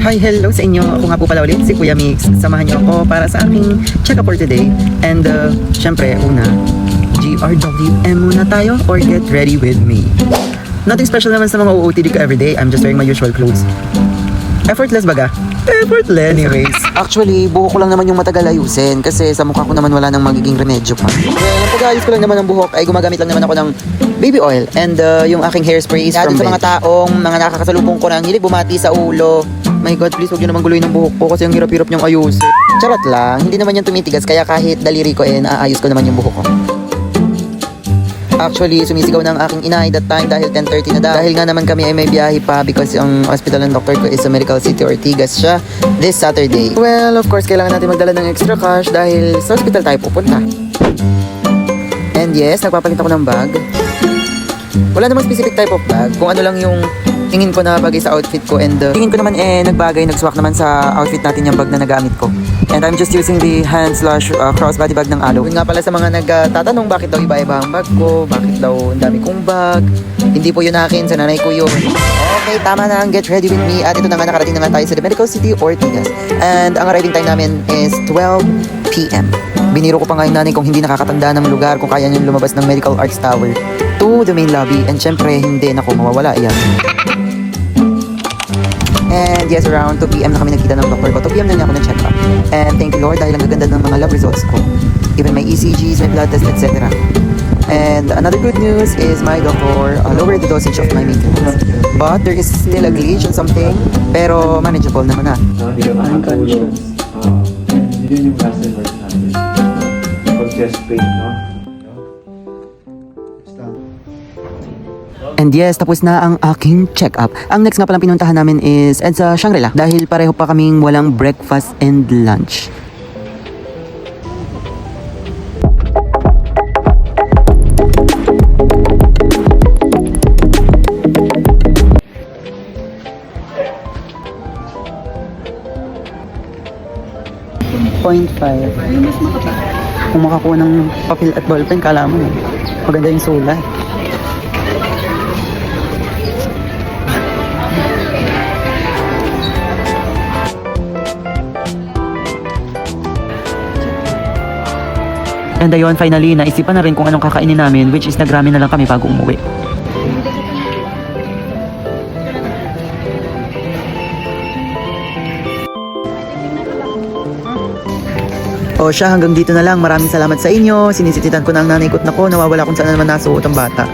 Hi, hello sa inyo. Ako nga po pala ulit, si Kuya Mix. Samahan niyo ako para sa aking check-up for today. And, syempre, una, GRWM muna tayo or get ready with me. Nothing special naman sa mga OOTD ko everyday. I'm just wearing my usual clothes. Effortless baga? Effortless. Anyways, actually, buhok ko lang naman yung matagal ayusin kasi sa mukha ko naman wala nang magiging remedyo pa. Well, ang pag-ayos ko lang naman ng buhok ay gumagamit lang naman ako ng baby oil and yung aking hairspray is from sa mga taong mga nakakasalubong ko na ang hilig bumati sa ulo. My God, please huwag nyo naman guluhin ng buhok ko kasi ang hirap-hirap niyang ayusin. Charot lang, hindi naman yan tumitigas kaya kahit daliri ko naaayos ko naman yung buhok ko. Actually, sumisigaw na ang aking inay that time dahil 10:30 na daw. Dahil nga naman kami ay may biyahe pa because ang hospital ng doctor ko is sa Medical City Ortigas siya this Saturday. Well, of course, kailangan natin magdala ng extra cash dahil sa hospital tayo pupunta. And yes, nagpapalit ako ng bag. Wala namang specific type of bag. Kung ano lang yung tingin ko na bagay sa outfit ko and tingin ko naman nagbagay, nagswak naman sa outfit natin yung bag na nagamit ko. And I'm just using the hand/crossbody bag ng Alo. Yun nga pala sa mga nagtatanong bakit daw iba-iba ang bag ko, bakit daw ang dami kong bag. Hindi po yun akin, sa nanay ko yun. Okay, tama na ang get ready with me. At ito na nga, nakarating na nga tayo sa the Medical City Ortigas. And ang arriving time namin is 12 p.m. Biniro ko pa nga yung nanay kung hindi nakakatanda ng lugar, kung kaya niyong lumabas ng Medical Arts Tower to the main lobby. And syempre, hindi, naku, mawawala yan. And yes, around 2 p.m. na kami nagkita ng doctor ko. 2 p.m. na niya ako na-check up. And thank you Lord dahil ang gaganda ng mga lab results ko. Even my ECGs, my blood test, etc. And another good news is my doctor lowered the dosage of my maintenance. But there is still a glitch on something. Pero manageable naman na. Unconscious. Yun yung last work natin. Pag-chest pain, no? And yes, tapos na ang aking check-up. Ang next nga palang pinuntahan namin is sa Shangri-La dahil pareho pa kaming walang breakfast and lunch. .5. Kung makakuha ng papel at ballpen, kala mo maganda yung sulat. And ayun, finally, naisipan na rin kung anong kakainin namin, which is nagrami na lang kami bago umuwi. O siya, hanggang dito na lang. Maraming salamat sa inyo. Sinisititan ko na ang nanay ko't nako, nawawala kung saan naman nasuot ang bata.